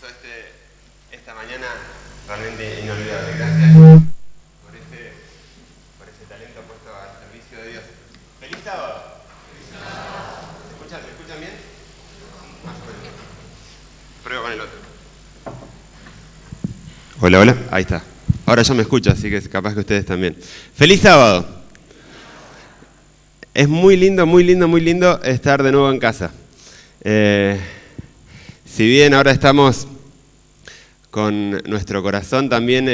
hizo esta mañana realmente inolvidable. Gracias por ese talento puesto al servicio de Dios. ¡Feliz sábado! ¡Feliz sábado! ¿Me escuchan bien? Más o menos. Pruebo con el otro. Hola, hola. Ahí está. Ahora yo me escucho, así que capaz que ustedes también. ¡Feliz sábado! Es muy lindo, muy lindo, muy lindo estar de nuevo en casa. Si bien ahora estamos con nuestro corazón también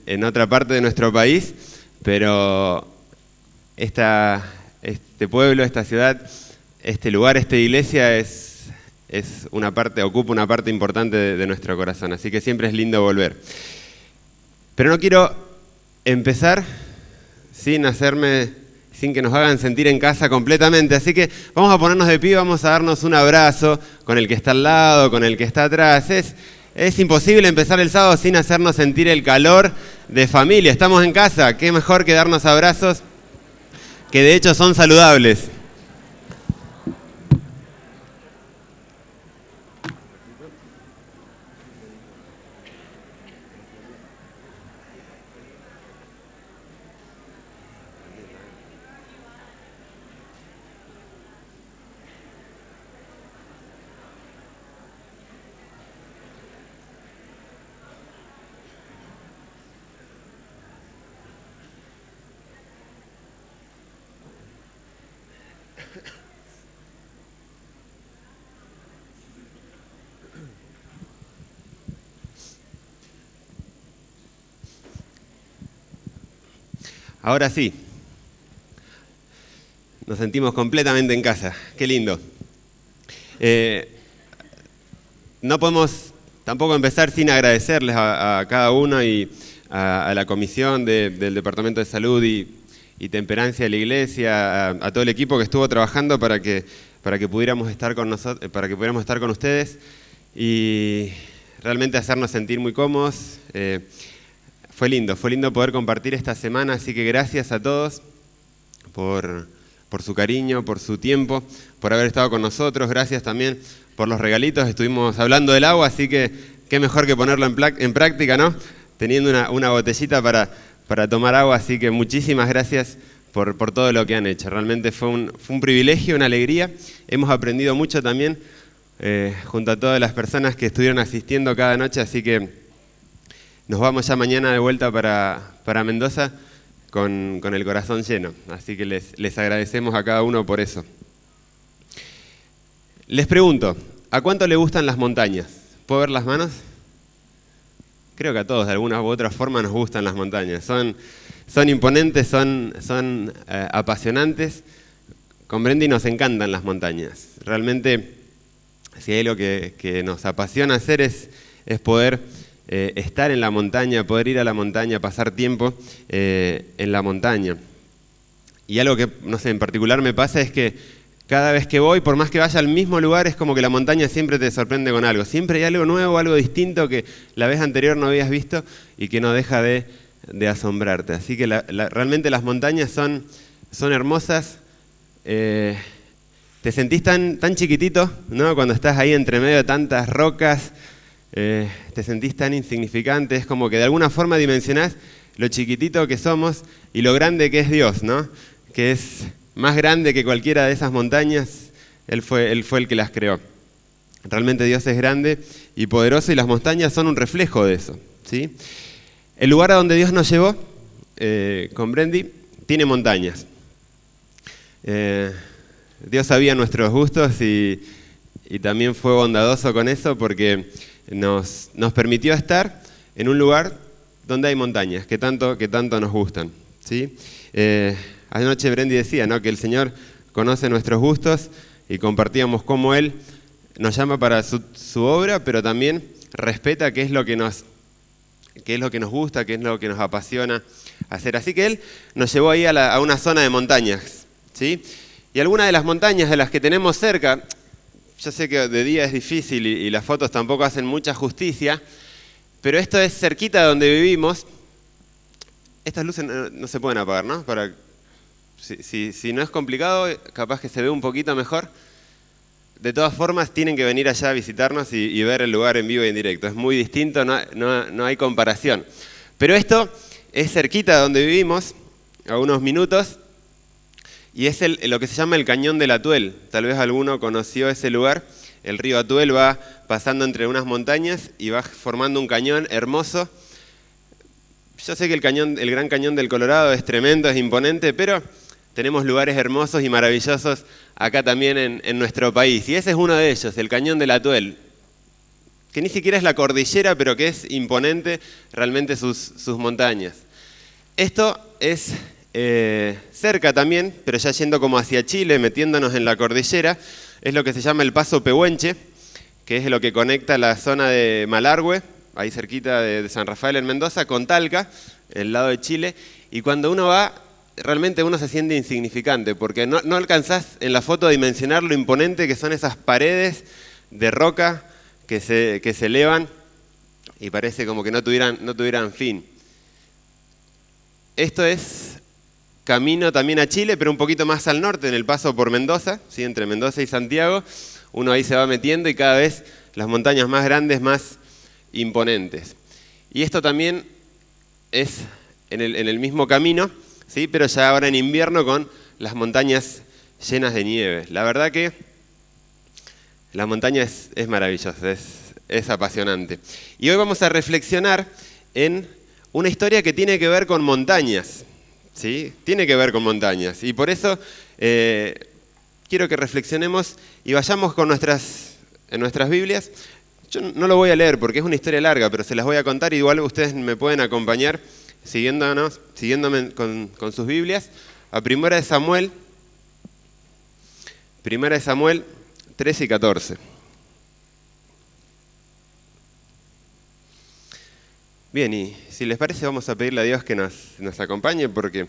en otra parte de nuestro país, pero este pueblo, esta ciudad, este lugar, esta iglesia ocupa una parte importante de nuestro corazón, así que siempre es lindo volver. Pero no quiero empezar sin que nos hagan sentir en casa completamente, así que vamos a ponernos de pie, vamos a darnos un abrazo con el que está al lado, con el que está atrás. Es imposible empezar el sábado sin hacernos sentir el calor de familia. Estamos en casa, qué mejor que darnos abrazos, que de hecho son saludables. Ahora sí, nos sentimos completamente en casa, qué lindo. No podemos tampoco empezar sin agradecerles a cada uno y a la comisión del Departamento de Salud y Temperancia de la Iglesia, a todo el equipo que estuvo trabajando para que pudiéramos estar con nosotros, para que pudiéramos estar con ustedes y realmente hacernos sentir muy cómodos. Fue lindo poder compartir esta semana, así que gracias a todos por su cariño, por su tiempo, por haber estado con nosotros. Gracias también por los regalitos. Estuvimos hablando del agua, así que qué mejor que ponerlo en práctica, ¿no? Teniendo una botellita para tomar agua, así que muchísimas gracias por todo lo que han hecho. Realmente fue un privilegio, una alegría. Hemos aprendido mucho también junto a todas las personas que estuvieron asistiendo cada noche, así que nos vamos ya mañana de vuelta para Mendoza con el corazón lleno. Así que les agradecemos a cada uno por eso. Les pregunto, ¿a cuánto le gustan las montañas? ¿Puedo ver las manos? Creo que a todos de alguna u otra forma nos gustan las montañas. Son imponentes, son apasionantes. Con Brendy nos encantan las montañas. Realmente, si hay algo que nos apasiona hacer es poder estar en la montaña, poder ir a la montaña, pasar tiempo en la montaña. Y algo que, no sé, en particular me pasa es que cada vez que voy, por más que vaya al mismo lugar, es como que la montaña siempre te sorprende con algo. Siempre hay algo nuevo, algo distinto que la vez anterior no habías visto y que no deja de asombrarte. Así que realmente las montañas son hermosas. Te sentís tan chiquitito, ¿no? Cuando estás ahí entre medio de tantas rocas. Te sentís tan insignificante, es como que de alguna forma dimensionás lo chiquitito que somos y lo grande que es Dios, ¿no? Que es más grande que cualquiera de esas montañas. Él fue el que las creó. Realmente Dios es grande y poderoso y las montañas son un reflejo de eso, ¿sí? El lugar a donde Dios nos llevó, con Brendy, tiene montañas. Dios sabía nuestros gustos y también fue bondadoso con eso porque nos permitió estar en un lugar donde hay montañas que tanto nos gustan, ¿sí? Anoche Brendy decía, ¿no?, que el Señor conoce nuestros gustos y compartíamos cómo Él nos llama para su obra, pero también respeta qué es lo que nos gusta, qué es lo que nos apasiona hacer. Así que Él nos llevó ahí a una zona de montañas, ¿sí? Y algunas de las montañas de las que tenemos cerca, yo sé que de día es difícil y las fotos tampoco hacen mucha justicia, pero esto es cerquita de donde vivimos. Estas luces no se pueden apagar, ¿no? Si no es complicado, capaz que se ve un poquito mejor. de todas formas tienen que venir allá a visitarnos y ver el lugar en vivo y en directo. Es muy distinto, no hay comparación. Pero esto es cerquita de donde vivimos, a unos minutos, y es lo que se llama el Cañón del Atuel. Tal vez alguno conoció ese lugar. El río Atuel va pasando entre unas montañas y va formando un cañón hermoso. Yo sé que el Gran Cañón del Colorado es tremendo, es imponente, pero tenemos lugares hermosos y maravillosos acá también en nuestro país. Y ese es uno de ellos, el Cañón del Atuel, que ni siquiera es la cordillera, pero que es imponente realmente sus montañas. Esto es cerca también, pero ya yendo como hacia Chile, metiéndonos en la cordillera, es lo que se llama el Paso Pehuenche, que es lo que conecta la zona de Malargüe, ahí cerquita de San Rafael en Mendoza, con Talca, el lado de Chile, y cuando uno va, realmente uno se siente insignificante, porque no alcanzás en la foto a dimensionar lo imponente que son esas paredes de roca que se elevan y parece como que no tuvieran fin. Esto es camino también a Chile, pero un poquito más al norte, en el paso por Mendoza, ¿sí? Entre Mendoza y Santiago. Uno ahí se va metiendo y cada vez las montañas más grandes, más imponentes. Y esto también es en el mismo camino, ¿sí? Pero ya ahora en invierno con las montañas llenas de nieve. La verdad que la montaña es maravillosa, es apasionante. Y hoy vamos a reflexionar en una historia que tiene que ver con montañas. ¿Sí? Tiene que ver con montañas. Y por eso quiero que reflexionemos y vayamos con en nuestras Biblias. Yo no lo voy a leer porque es una historia larga, pero se las voy a contar. Igual ustedes me pueden acompañar siguiéndome con sus Biblias. A Primera de Samuel 13 y 14. Bien, y si les parece vamos a pedirle a Dios que nos acompañe porque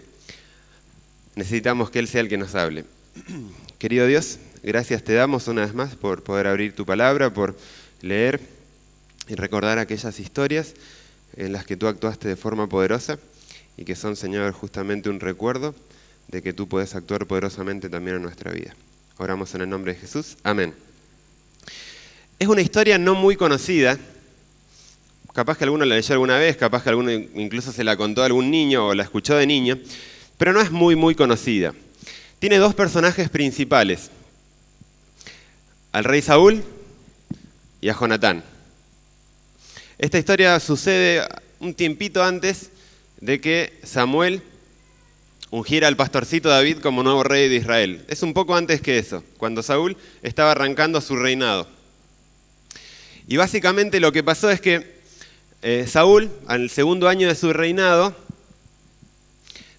necesitamos que Él sea el que nos hable. Querido Dios, gracias te damos una vez más por poder abrir tu palabra, por leer y recordar aquellas historias en las que tú actuaste de forma poderosa y que son, Señor, justamente un recuerdo de que tú puedes actuar poderosamente también en nuestra vida. Oramos en el nombre de Jesús. Amén. Es una historia no muy conocida. Capaz que alguno la leyó alguna vez, capaz que alguno incluso se la contó a algún niño o la escuchó de niño, pero no es muy conocida. Tiene dos personajes principales, al rey Saúl y a Jonatán. Esta historia sucede un tiempito antes de que Samuel ungiera al pastorcito David como nuevo rey de Israel. Es un poco antes que eso, cuando Saúl estaba arrancando su reinado. Y básicamente lo que pasó es que Saúl, al segundo año de su reinado,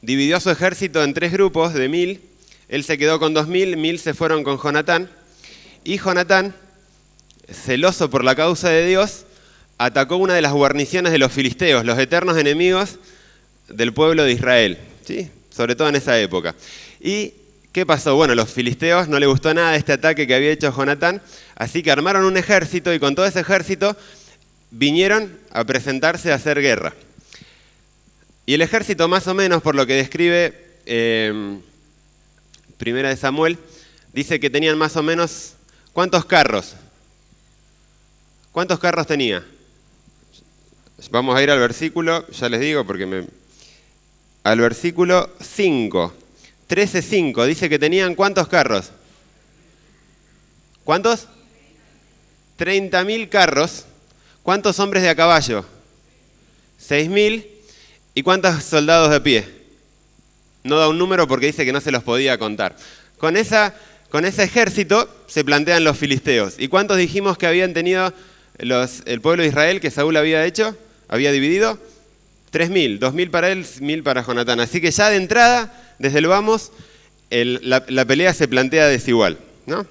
dividió a su ejército en 3 grupos de 1000. Él se quedó con 2000, 1000 se fueron con Jonatán. Y Jonatán, celoso por la causa de Dios, atacó una de las guarniciones de los filisteos, los eternos enemigos del pueblo de Israel, ¿sí? Sobre todo en esa época. ¿Y qué pasó? Bueno, a los filisteos no les gustó nada este ataque que había hecho Jonatán, así que armaron un ejército y con todo ese ejército vinieron a presentarse a hacer guerra. Y el ejército, más o menos, por lo que describe Primera de Samuel, dice que tenían más o menos, ¿cuántos carros? ¿Cuántos carros tenía? Vamos a ir al versículo, ya les digo, al versículo 5, 13:5, dice que tenían ¿cuántos carros? ¿Cuántos? 30.000 carros. ¿Cuántos hombres de a caballo? 6.000. ¿Y cuántos soldados de a pie? No da un número porque dice que no se los podía contar. Con ese ejército se plantean los filisteos. ¿Y cuántos dijimos que habían tenido el pueblo de Israel que Saúl había hecho? Había dividido 3.000, 2.000 para él, 1.000 para Jonatán. Así que ya de entrada, desde el vamos, la pelea se plantea desigual, ¿no?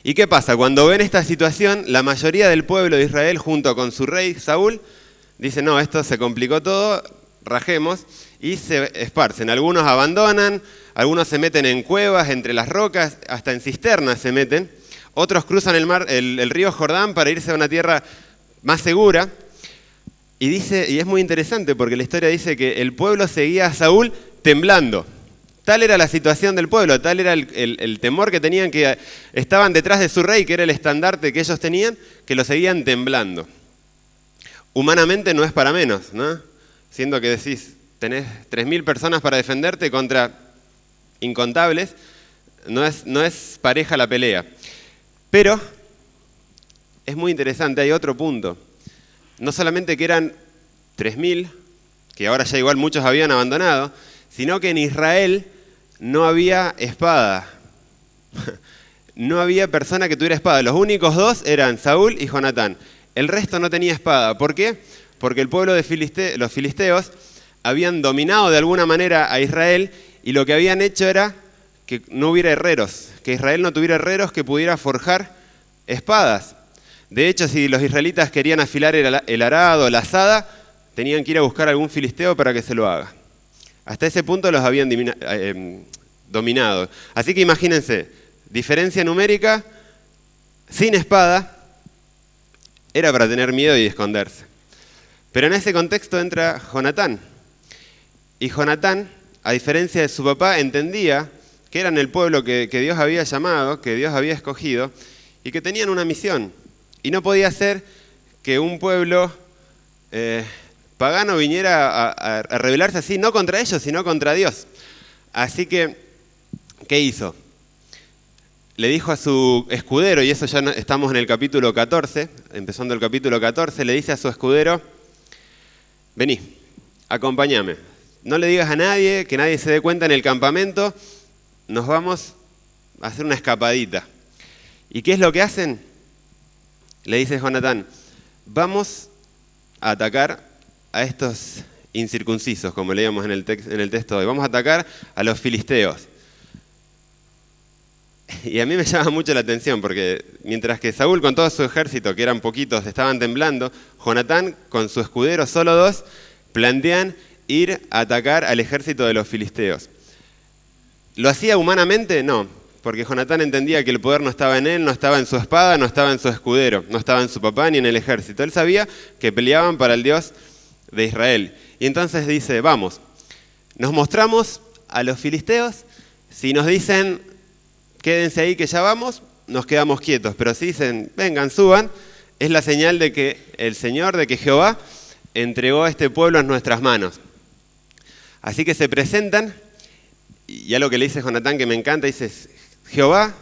¿Y qué pasa? Cuando ven esta situación, la mayoría del pueblo de Israel, junto con su rey Saúl, dice, no, esto se complicó todo, rajemos, y se esparcen. Algunos abandonan, algunos se meten en cuevas, entre las rocas, hasta en cisternas se meten. Otros cruzan el río Jordán para irse a una tierra más segura. Y es muy interesante porque la historia dice que el pueblo seguía a Saúl temblando Tal era la situación del pueblo, tal era el temor que tenían, que estaban detrás de su rey, que era el estandarte que ellos tenían, que lo seguían temblando. Humanamente no es para menos, ¿no? Siendo que decís, tenés 3.000 personas para defenderte contra incontables, no es pareja la pelea. Pero es muy interesante, hay otro punto. No solamente que eran 3.000, que ahora ya igual muchos habían abandonado, sino que en Israel no había espada. No había persona que tuviera espada. Los únicos dos eran Saúl y Jonatán. El resto no tenía espada. ¿Por qué? Porque el pueblo de los filisteos habían dominado de alguna manera a Israel y lo que habían hecho era que no hubiera herreros, que Israel no tuviera herreros que pudiera forjar espadas. De hecho, si los israelitas querían afilar el arado, la azada, tenían que ir a buscar a algún filisteo para que se lo haga. Hasta ese punto los habían dominado. Así que imagínense, diferencia numérica, sin espada, era para tener miedo y esconderse. Pero en ese contexto entra Jonatán. Y Jonatán, a diferencia de su papá, entendía que eran el pueblo que Dios había llamado, que Dios había escogido, y que tenían una misión. Y no podía ser que un pueblo pagano viniera a rebelarse así, no contra ellos, sino contra Dios. Así que, ¿qué hizo? Le dijo a su escudero, y eso ya estamos en el capítulo 14, empezando el capítulo 14, le dice a su escudero, vení, acompáñame. No le digas a nadie, que nadie se dé cuenta en el campamento, nos vamos a hacer una escapadita. ¿Y qué es lo que hacen? Le dice Jonatán, vamos a atacar a estos incircuncisos, como leíamos en el texto de hoy. Vamos a atacar a los filisteos. Y a mí me llama mucho la atención, porque mientras que Saúl con todo su ejército, que eran poquitos, estaban temblando, Jonatán con su escudero, solo 2, plantean ir a atacar al ejército de los filisteos. ¿Lo hacía humanamente? No, porque Jonatán entendía que el poder no estaba en él, no estaba en su espada, no estaba en su escudero, no estaba en su papá ni en el ejército. Él sabía que peleaban para el Dios de Israel. Y entonces dice, vamos, nos mostramos a los filisteos, si nos dicen, quédense ahí que ya vamos, nos quedamos quietos. Pero si dicen, vengan, suban, es la señal de que el Señor, de que Jehová entregó a este pueblo en nuestras manos. Así que se presentan, y algo que le dice Jonatán que me encanta, dice, Jehová,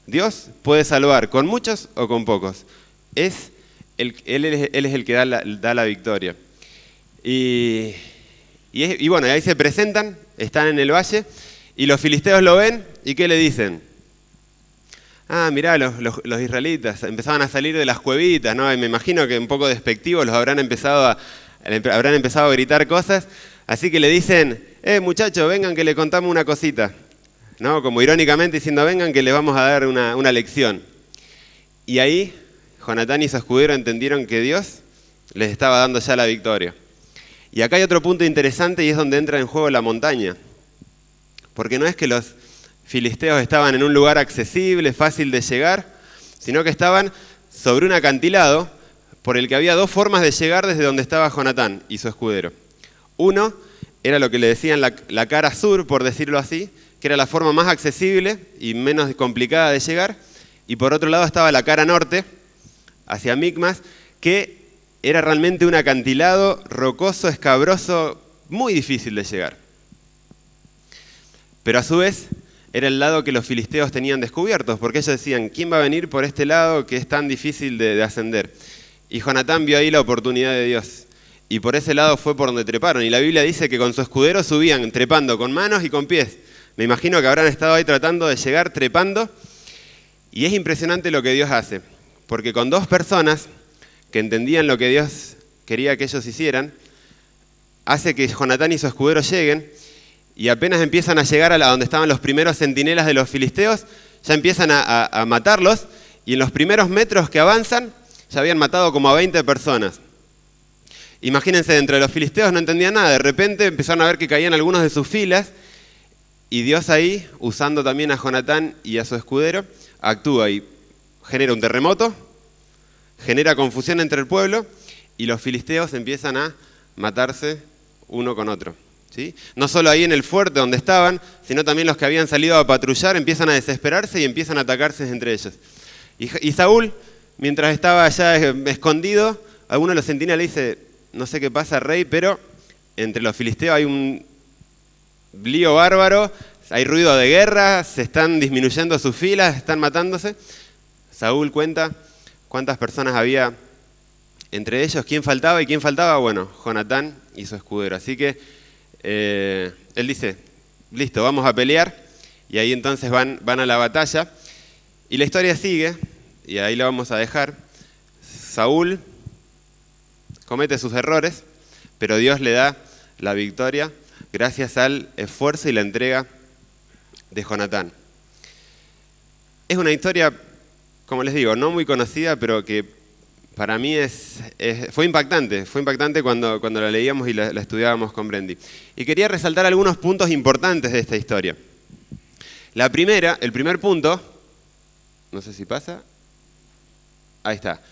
Dios, puede salvar con muchos o con pocos. Él es el que da la victoria. Y bueno, ahí se presentan, están en el valle, y los filisteos lo ven, ¿y qué le dicen? Ah, mirá, los israelitas empezaban a salir de las cuevitas, ¿no? Y me imagino que un poco despectivos los habrán empezado a gritar cosas, así que le dicen, muchachos, vengan que le contamos una cosita, ¿no? Como irónicamente diciendo, vengan que les vamos a dar una lección. Y ahí Jonatán y su escudero entendieron que Dios les estaba dando ya la victoria. Y acá hay otro punto interesante y es donde entra en juego la montaña. Porque no es que los filisteos estaban en un lugar accesible, fácil de llegar, sino que estaban sobre un acantilado por el que había 2 formas de llegar desde donde estaba Jonatán y su escudero. Uno era lo que le decían la cara sur, por decirlo así, que era la forma más accesible y menos complicada de llegar. Y por otro lado estaba la cara norte, hacia Micmas, que era realmente un acantilado rocoso, escabroso, muy difícil de llegar. Pero a su vez era el lado que los filisteos tenían descubiertos, porque ellos decían, ¿quién va a venir por este lado que es tan difícil de ascender? Y Jonatán vio ahí la oportunidad de Dios, y por ese lado fue por donde treparon. Y la Biblia dice que con su escudero subían trepando con manos y con pies. Me imagino que habrán estado ahí tratando de llegar trepando, y es impresionante lo que Dios hace, porque con 2 personas que entendían lo que Dios quería que ellos hicieran, hace que Jonatán y su escudero lleguen, y apenas empiezan a llegar a donde estaban los primeros centinelas de los filisteos, ya empiezan a matarlos, y en los primeros metros que avanzan, ya habían matado como a 20 personas. Imagínense, dentro de los filisteos no entendían nada, de repente empezaron a ver que caían algunos de sus filas, y Dios ahí, usando también a Jonatán y a su escudero, actúa y genera un terremoto, genera confusión entre el pueblo, y los filisteos empiezan a matarse uno con otro. ¿sí? No solo ahí en el fuerte donde estaban, sino también los que habían salido a patrullar empiezan a desesperarse y empiezan a atacarse entre ellos. Y Saúl, mientras estaba allá escondido, alguno de los centinelas le dice, no sé qué pasa, rey, pero entre los filisteos hay un lío bárbaro, hay ruido de guerra, se están disminuyendo sus filas, están matándose. Saúl cuenta cuántas personas había entre ellos, quién faltaba y quién faltaba, bueno, Jonatán y su escudero. Así que él dice, listo, vamos a pelear, y ahí entonces van a la batalla, y la historia sigue, y ahí la vamos a dejar. Saúl comete sus errores, pero Dios le da la victoria gracias al esfuerzo y la entrega de Jonatán. Es una historia, como les digo, no muy conocida, pero que para mí fue impactante cuando la leíamos y la estudiábamos con Brendy. Y quería resaltar algunos puntos importantes de esta historia. El primer punto, no sé si pasa, ahí está.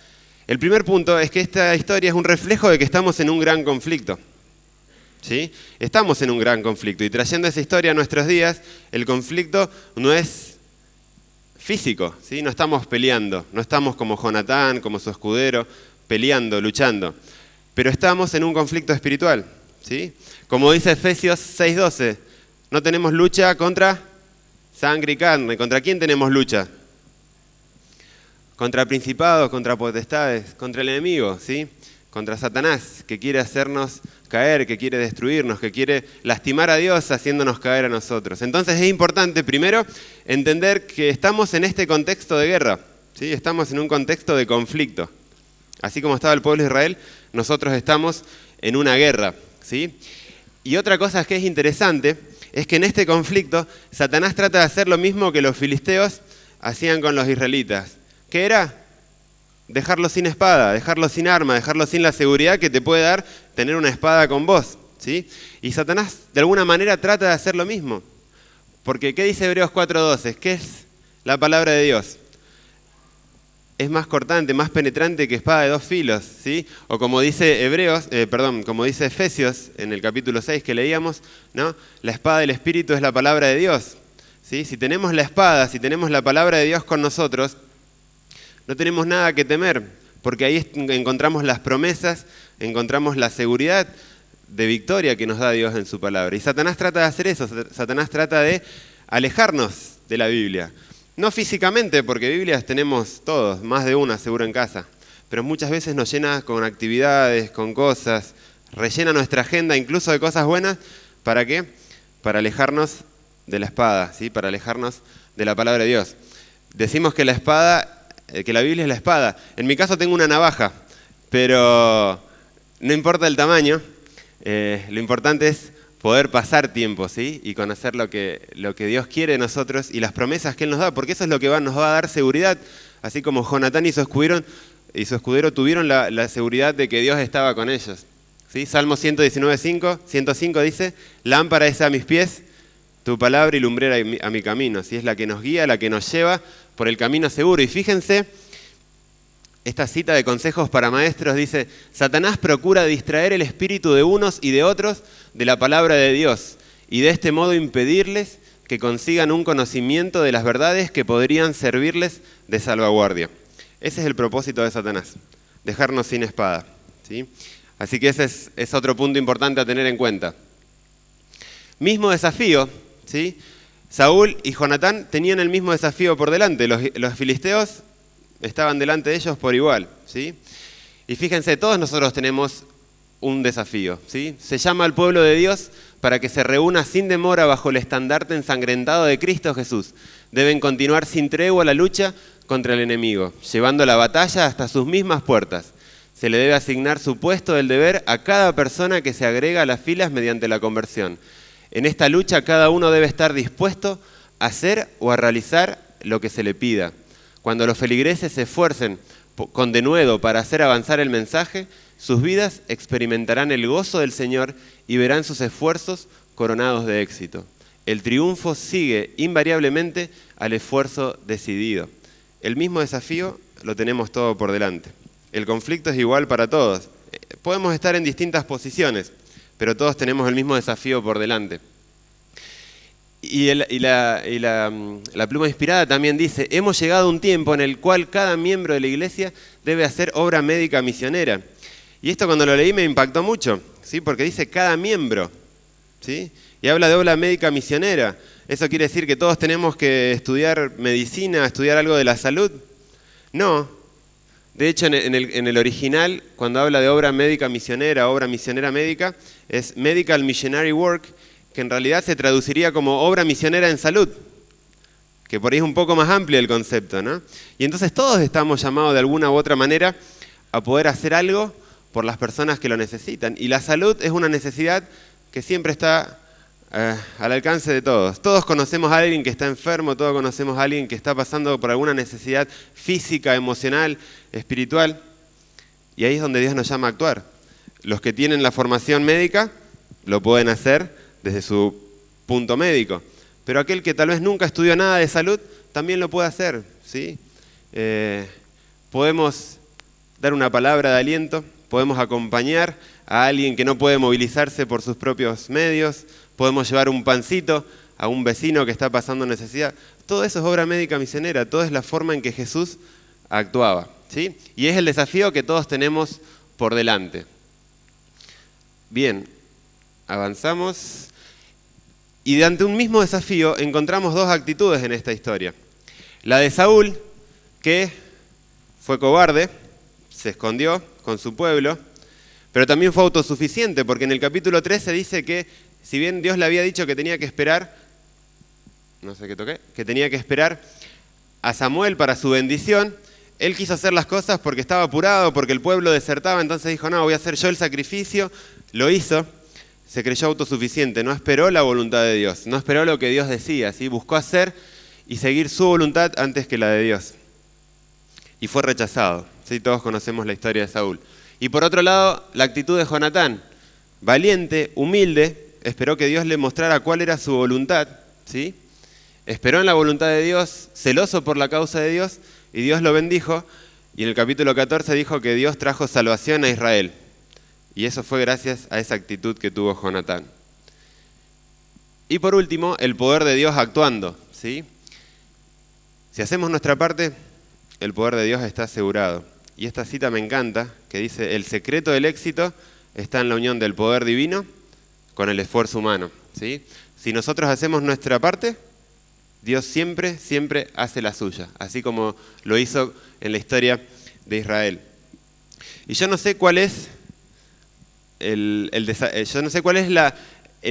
El primer punto es que esta historia es un reflejo de que estamos en un gran conflicto. ¿Sí? Estamos en un gran conflicto, y trayendo esa historia a nuestros días, el conflicto no es físico, ¿sí? No estamos peleando, no estamos como Jonatán, como su escudero, peleando, luchando, pero estamos en un conflicto espiritual, ¿sí? Como dice Efesios 6:12, no tenemos lucha contra sangre y carne. ¿Contra quién tenemos lucha? Contra principados, contra potestades, contra el enemigo, ¿sí? Contra Satanás, que quiere hacernos caer, que quiere destruirnos, que quiere lastimar a Dios haciéndonos caer a nosotros. Entonces es importante, primero, entender que estamos en este contexto de guerra, ¿sí? Estamos en un contexto de conflicto. Así como estaba el pueblo de Israel, nosotros estamos en una guerra, ¿sí? Y otra cosa que es interesante es que en este conflicto Satanás trata de hacer lo mismo que los filisteos hacían con los israelitas. ¿Qué era? Dejarlos sin espada, dejarlos sin arma, dejarlos sin la seguridad que te puede dar tener una espada con vos, ¿sí? Y Satanás de alguna manera trata de hacer lo mismo. Porque ¿qué dice Hebreos 4:12? ¿Qué es la palabra de Dios? Es más cortante, más penetrante que espada de dos filos, ¿sí? O como dice como dice Efesios en el capítulo 6 que leíamos, ¿no? La espada del Espíritu es la palabra de Dios, ¿sí? Si tenemos la espada, si tenemos la palabra de Dios con nosotros, no tenemos nada que temer, porque ahí encontramos las promesas, encontramos la seguridad de victoria que nos da Dios en su palabra. Y Satanás trata de hacer eso, Satanás trata de alejarnos de la Biblia. No físicamente, porque Biblias tenemos todos, más de una seguro en casa, pero muchas veces nos llena con actividades, con cosas, rellena nuestra agenda incluso de cosas buenas. ¿Para qué? Para alejarnos de la espada, ¿sí? Para alejarnos de la palabra de Dios. Decimos que que la Biblia es la espada. En mi caso tengo una navaja, pero no importa el tamaño, lo importante es poder pasar tiempo, ¿sí? Y conocer lo que Dios quiere de nosotros y las promesas que Él nos da, porque eso es lo que nos va a dar seguridad, así como Jonatán y su escudero tuvieron la seguridad de que Dios estaba con ellos, ¿sí? Salmo 105 dice, lámpara es a mis pies, tu palabra y lumbrera a mi camino, ¿sí? Es la que nos guía, la que nos lleva por el camino seguro. Y fíjense, esta cita de Consejos para Maestros dice, Satanás procura distraer el espíritu de unos y de otros de la palabra de Dios, y de este modo impedirles que consigan un conocimiento de las verdades que podrían servirles de salvaguardia. Ese es el propósito de Satanás, dejarnos sin espada, ¿sí? Así que ese es otro punto importante a tener en cuenta. Mismo desafío, ¿sí? Saúl y Jonatán tenían el mismo desafío por delante. Los filisteos estaban delante de ellos por igual, ¿sí? Y fíjense, todos nosotros tenemos un desafío, ¿sí? Se llama al pueblo de Dios para que se reúna sin demora bajo el estandarte ensangrentado de Cristo Jesús. Deben continuar sin tregua la lucha contra el enemigo, llevando la batalla hasta sus mismas puertas. Se le debe asignar su puesto del deber a cada persona que se agrega a las filas mediante la conversión. En esta lucha cada uno debe estar dispuesto a hacer o a realizar lo que se le pida. Cuando los feligreses se esfuercen con denuedo para hacer avanzar el mensaje, sus vidas experimentarán el gozo del Señor y verán sus esfuerzos coronados de éxito. El triunfo sigue invariablemente al esfuerzo decidido. El mismo desafío lo tenemos todo por delante. El conflicto es igual para todos. Podemos estar en distintas posiciones, pero todos tenemos el mismo desafío por delante. La pluma inspirada también dice, hemos llegado a un tiempo en el cual cada miembro de la iglesia debe hacer obra médica misionera. Y esto cuando lo leí me impactó mucho, ¿sí? Porque dice cada miembro, ¿sí? Y habla de obra médica misionera. ¿Eso quiere decir que todos tenemos que estudiar medicina, estudiar algo de la salud? No. De hecho, en el original, cuando habla de obra médica misionera, obra misionera médica, es Medical Missionary Work, que en realidad se traduciría como obra misionera en salud, que por ahí es un poco más amplio el concepto, ¿no? Y entonces todos estamos llamados de alguna u otra manera a poder hacer algo por las personas que lo necesitan. Y la salud es una necesidad que siempre está al alcance de todos. Todos conocemos a alguien que está enfermo, todos conocemos a alguien que está pasando por alguna necesidad física, emocional, espiritual. Y ahí es donde Dios nos llama a actuar. Los que tienen la formación médica lo pueden hacer desde su punto médico. Pero aquel que tal vez nunca estudió nada de salud, también lo puede hacer, ¿sí? Podemos dar una palabra de aliento, podemos acompañar a alguien que no puede movilizarse por sus propios medios, podemos llevar un pancito a un vecino que está pasando necesidad. Todo eso es obra médica misionera, todo es la forma en que Jesús actuaba, ¿sí? Y es el desafío que todos tenemos por delante. Bien, avanzamos. Y de ante un mismo desafío encontramos dos actitudes en esta historia. La de Saúl, que fue cobarde, se escondió con su pueblo, pero también fue autosuficiente, porque en el capítulo 13 dice que si bien Dios le había dicho que tenía que esperar, que tenía que esperar a Samuel para su bendición, él quiso hacer las cosas porque estaba apurado, porque el pueblo desertaba, entonces dijo, no, voy a hacer yo el sacrificio, lo hizo. Se creyó autosuficiente, no esperó la voluntad de Dios, no esperó lo que Dios decía, ¿sí? Buscó hacer y seguir su voluntad antes que la de Dios. Y fue rechazado, ¿sí? Todos conocemos la historia de Saúl. Y por otro lado, la actitud de Jonatán, valiente, humilde, esperó que Dios le mostrara cuál era su voluntad, ¿sí? Esperó en la voluntad de Dios, celoso por la causa de Dios, y Dios lo bendijo, y en el capítulo 14 dijo que Dios trajo salvación a Israel. Y eso fue gracias a esa actitud que tuvo Jonatán. Y por último, el poder de Dios actuando, ¿sí? Si hacemos nuestra parte, el poder de Dios está asegurado. Y esta cita me encanta, que dice, el secreto del éxito está en la unión del poder divino con el esfuerzo humano, ¿sí? Si nosotros hacemos nuestra parte, Dios siempre, siempre hace la suya, así como lo hizo en la historia de Israel. Y yo no sé cuál es el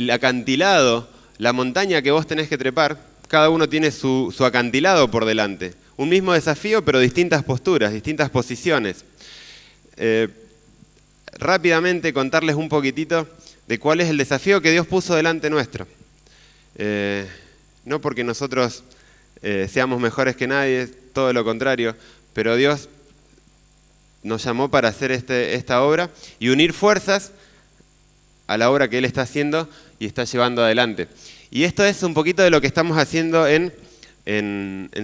acantilado, la montaña que vos tenés que trepar. Cada uno tiene su acantilado por delante. Un mismo desafío, pero distintas posturas, distintas posiciones. Rápidamente contarles un poquitito de cuál es el desafío que Dios puso delante nuestro. No porque nosotros seamos mejores que nadie, todo lo contrario, pero Dios nos llamó para hacer esta obra y unir fuerzas a la obra que Él está haciendo y está llevando adelante. Y esto es un poquito de lo que estamos haciendo en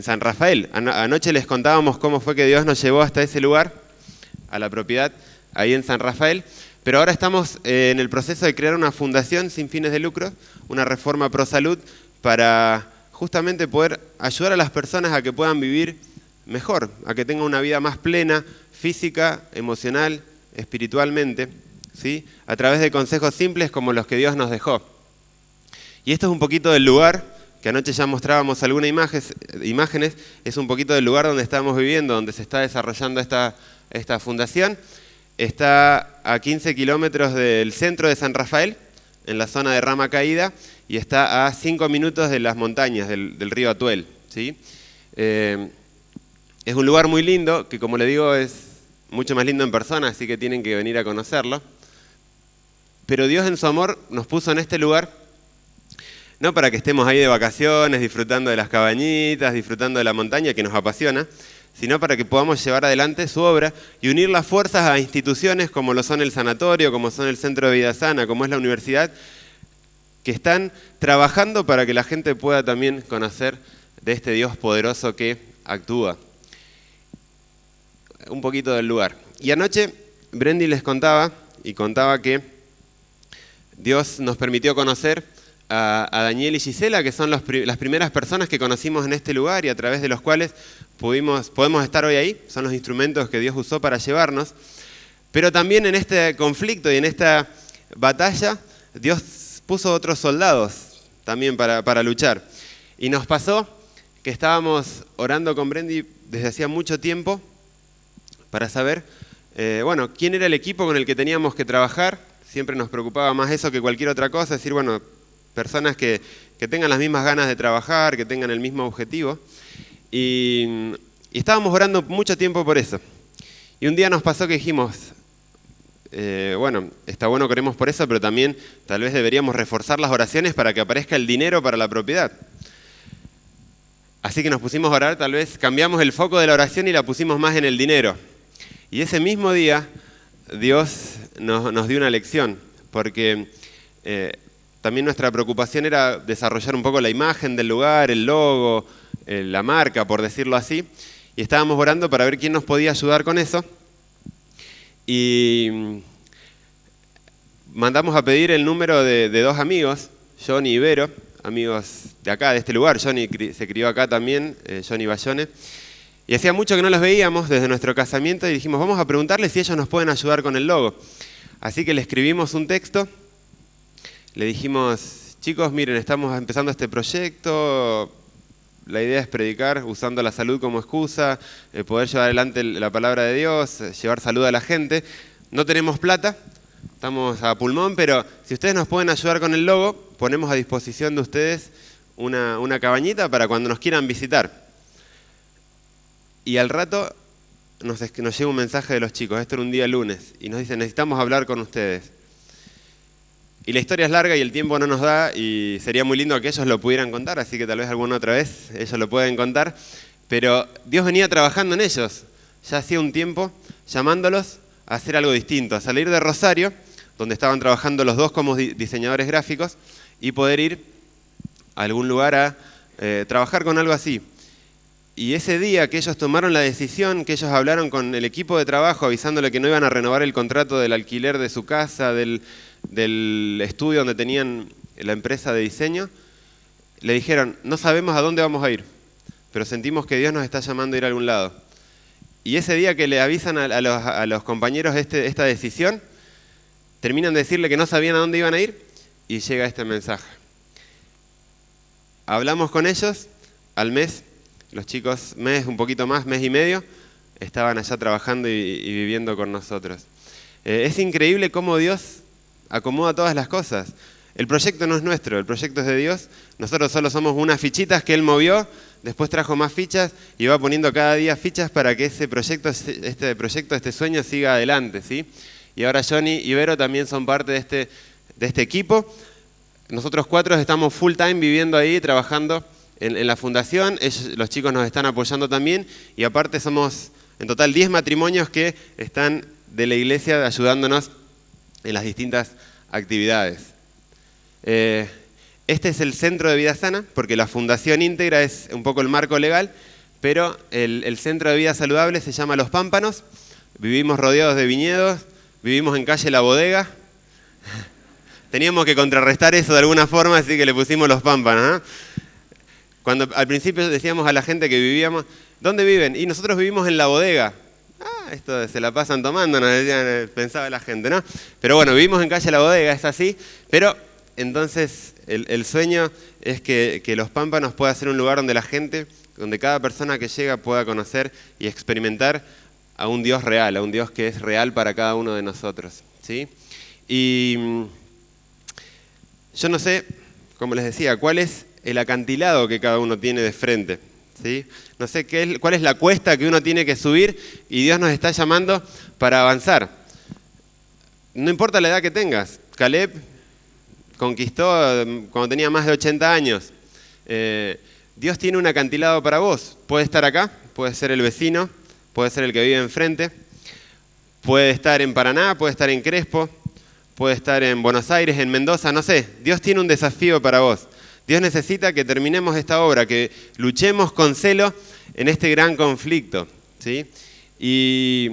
San Rafael. Anoche les contábamos cómo fue que Dios nos llevó hasta ese lugar, a la propiedad, ahí en San Rafael, pero ahora estamos en el proceso de crear una fundación sin fines de lucro, una reforma pro salud, para justamente poder ayudar a las personas a que puedan vivir mejor, a que tengan una vida más plena, física, emocional, espiritualmente, ¿sí? A través de consejos simples como los que Dios nos dejó. Y esto es un poquito del lugar, que anoche ya mostrábamos algunas imágenes, es un poquito del lugar donde estamos viviendo, donde se está desarrollando esta fundación. Está a 15 kilómetros del centro de San Rafael, en la zona de Rama Caída, y está a 5 minutos de las montañas del río Atuel, ¿sí? Es un lugar muy lindo, que como le digo es mucho más lindo en persona, así que tienen que venir a conocerlo. Pero Dios en su amor nos puso en este lugar, no para que estemos ahí de vacaciones, disfrutando de las cabañitas, disfrutando de la montaña que nos apasiona, sino para que podamos llevar adelante su obra y unir las fuerzas a instituciones como lo son el sanatorio, como son el Centro de Vida Sana, como es la universidad, que están trabajando para que la gente pueda también conocer de este Dios poderoso que actúa. Un poquito del lugar. Y anoche Brendy les contaba que Dios nos permitió conocer a Daniel y Gisela, que son las primeras personas que conocimos en este lugar y a través de los cuales podemos estar hoy ahí. Son los instrumentos que Dios usó para llevarnos. Pero también en este conflicto y en esta batalla, Dios puso otros soldados también para luchar. Y nos pasó que estábamos orando con Brendy desde hacía mucho tiempo para saber, quién era el equipo con el que teníamos que trabajar. Siempre nos preocupaba más eso que cualquier otra cosa, decir, personas que tengan las mismas ganas de trabajar, que tengan el mismo objetivo. Y estábamos orando mucho tiempo por eso. Y un día nos pasó que dijimos, está bueno que oremos por eso, pero también tal vez deberíamos reforzar las oraciones para que aparezca el dinero para la propiedad. Así que nos pusimos a orar, tal vez cambiamos el foco de la oración y la pusimos más en el dinero. Y ese mismo día Dios nos dio una lección, porque también nuestra preocupación era desarrollar un poco la imagen del lugar, el logo, la marca, por decirlo así, y estábamos orando para ver quién nos podía ayudar con eso, y mandamos a pedir el número de dos amigos, Johnny y Vero, amigos de acá, de este lugar. Johnny se crió acá también, Johnny Bayone, y hacía mucho que no los veíamos desde nuestro casamiento y dijimos, vamos a preguntarles si ellos nos pueden ayudar con el logo. Así que le escribimos un texto, le dijimos, chicos, miren, estamos empezando este proyecto, la idea es predicar usando la salud como excusa, poder llevar adelante la palabra de Dios, llevar salud a la gente. No tenemos plata, estamos a pulmón, pero si ustedes nos pueden ayudar con el logo, ponemos a disposición de ustedes una cabañita para cuando nos quieran visitar. Y al rato nos llega un mensaje de los chicos, esto era un día lunes, y nos dicen, necesitamos hablar con ustedes. Y la historia es larga y el tiempo no nos da, y sería muy lindo que ellos lo pudieran contar, así que tal vez alguna otra vez ellos lo pueden contar. Pero Dios venía trabajando en ellos, ya hacía un tiempo, llamándolos a hacer algo distinto, a salir de Rosario, donde estaban trabajando los dos como diseñadores gráficos, y poder ir a algún lugar a trabajar con algo así. Y ese día que ellos tomaron la decisión, que ellos hablaron con el equipo de trabajo avisándole que no iban a renovar el contrato del alquiler de su casa, del estudio donde tenían la empresa de diseño, le dijeron, no sabemos a dónde vamos a ir, pero sentimos que Dios nos está llamando a ir a algún lado. Y ese día que le avisan a los compañeros esta decisión, terminan de decirle que no sabían a dónde iban a ir y llega este mensaje. Hablamos con ellos, al mes, los chicos, un poquito más, mes y medio, estaban allá trabajando y viviendo con nosotros. Es increíble cómo Dios acomoda todas las cosas. El proyecto no es nuestro, el proyecto es de Dios. Nosotros solo somos unas fichitas que Él movió, después trajo más fichas y va poniendo cada día fichas para que este proyecto, este sueño siga adelante, ¿sí? Y ahora Johnny y Vero también son parte de este equipo. Nosotros 4 estamos full time viviendo ahí, trabajando en la fundación. Los chicos nos están apoyando también y aparte somos en total 10 matrimonios que están de la iglesia ayudándonos en las distintas actividades. Este es el centro de vida sana, porque la Fundación Íntegra es un poco el marco legal, pero el centro de vida saludable se llama Los Pámpanos. Vivimos rodeados de viñedos, vivimos en calle La Bodega. Teníamos que contrarrestar eso de alguna forma, así que le pusimos Los Pámpanos, ¿eh? Cuando al principio decíamos a la gente que vivíamos, ¿dónde viven? Y nosotros vivimos en La Bodega. Esto se la pasan tomando, nos decían, pensaba la gente, ¿no? Pero bueno, vivimos en calle La Bodega, es así, pero entonces el sueño es que Los Pámpanos pueda ser un lugar donde la gente, donde cada persona que llega pueda conocer y experimentar a un Dios real, a un Dios que es real para cada uno de nosotros, ¿sí? Y yo no sé, como les decía, cuál es el acantilado que cada uno tiene de frente, ¿sí? No sé cuál es la cuesta que uno tiene que subir y Dios nos está llamando para avanzar. No importa la edad que tengas. Caleb conquistó cuando tenía más de 80 años. Dios tiene un acantilado para vos. Puede estar acá, puede ser el vecino, puede ser el que vive enfrente, puede estar en Paraná, puede estar en Crespo, puede estar en Buenos Aires, en Mendoza, no sé. Dios tiene un desafío para vos. Dios necesita que terminemos esta obra, que luchemos con celo, en este gran conflicto, ¿sí? Y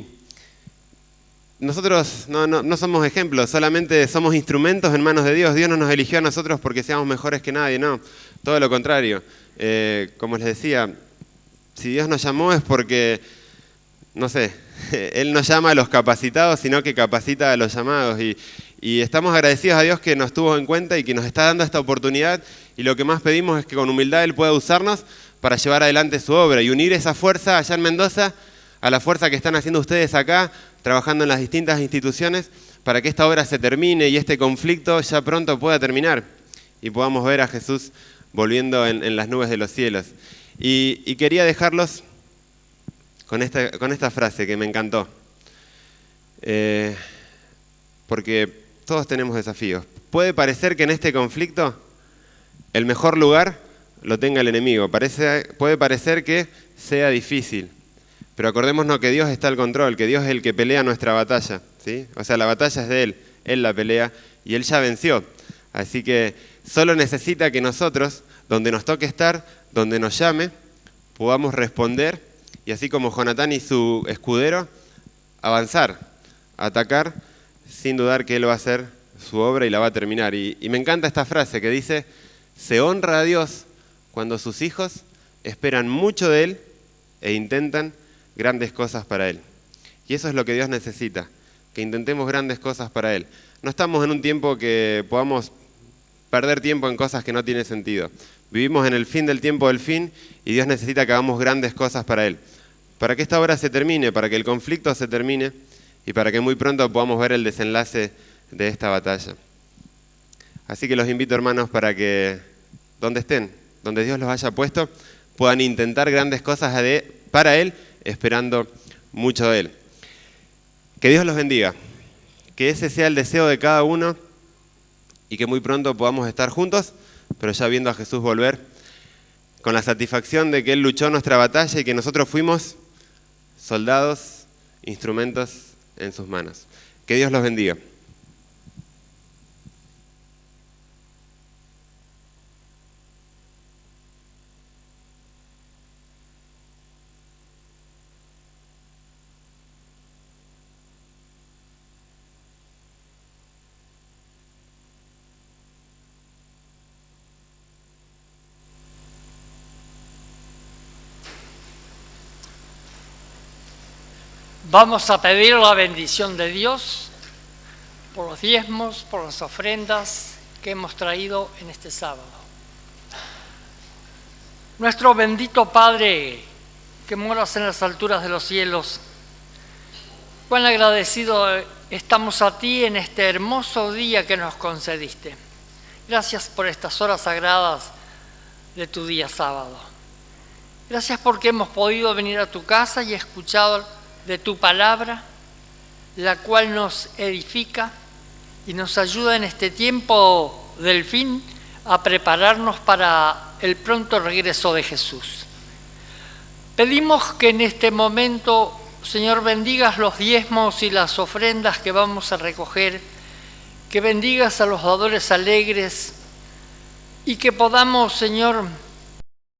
nosotros no somos ejemplos, solamente somos instrumentos en manos de Dios. Dios no nos eligió a nosotros porque seamos mejores que nadie, no, todo lo contrario. Como les decía, si Dios nos llamó es porque, no sé, Él no llama a los capacitados, sino que capacita a los llamados. Y estamos agradecidos a Dios que nos tuvo en cuenta y que nos está dando esta oportunidad. Y lo que más pedimos es que con humildad Él pueda usarnos para llevar adelante su obra y unir esa fuerza allá en Mendoza a la fuerza que están haciendo ustedes acá, trabajando en las distintas instituciones, para que esta obra se termine y este conflicto ya pronto pueda terminar y podamos ver a Jesús volviendo en las nubes de los cielos. Y quería dejarlos con esta frase que me encantó, porque todos tenemos desafíos. Puede parecer que en este conflicto el mejor lugar lo tenga el enemigo, puede parecer que sea difícil, pero acordémonos que Dios está al control, que Dios es el que pelea nuestra batalla, ¿sí? O sea, la batalla es de Él la pelea y Él ya venció. Así que solo necesita que nosotros, donde nos toque estar, donde nos llame, podamos responder y así como Jonatán y su escudero, avanzar, atacar, sin dudar que Él va a hacer su obra y la va a terminar. Y me encanta esta frase que dice, se honra a Dios cuando sus hijos esperan mucho de Él e intentan grandes cosas para Él. Y eso es lo que Dios necesita, que intentemos grandes cosas para Él. No estamos en un tiempo que podamos perder tiempo en cosas que no tienen sentido. Vivimos en el fin del tiempo del fin y Dios necesita que hagamos grandes cosas para Él. Para que esta obra se termine, para que el conflicto se termine y para que muy pronto podamos ver el desenlace de esta batalla. Así que los invito, hermanos, para que donde estén, donde Dios los haya puesto, puedan intentar grandes cosas para Él, esperando mucho de Él. Que Dios los bendiga, que ese sea el deseo de cada uno y que muy pronto podamos estar juntos, pero ya viendo a Jesús volver, con la satisfacción de que Él luchó nuestra batalla y que nosotros fuimos soldados, instrumentos en sus manos. Que Dios los bendiga. Vamos a pedir la bendición de Dios por los diezmos, por las ofrendas que hemos traído en este sábado. Nuestro bendito Padre, que moras en las alturas de los cielos, cuán agradecidos estamos a ti en este hermoso día que nos concediste. Gracias por estas horas sagradas de tu día sábado. Gracias porque hemos podido venir a tu casa y escuchar de tu palabra, la cual nos edifica y nos ayuda en este tiempo del fin a prepararnos para el pronto regreso de Jesús. Pedimos que en este momento, Señor, bendigas los diezmos y las ofrendas que vamos a recoger, que bendigas a los dadores alegres y que podamos, Señor,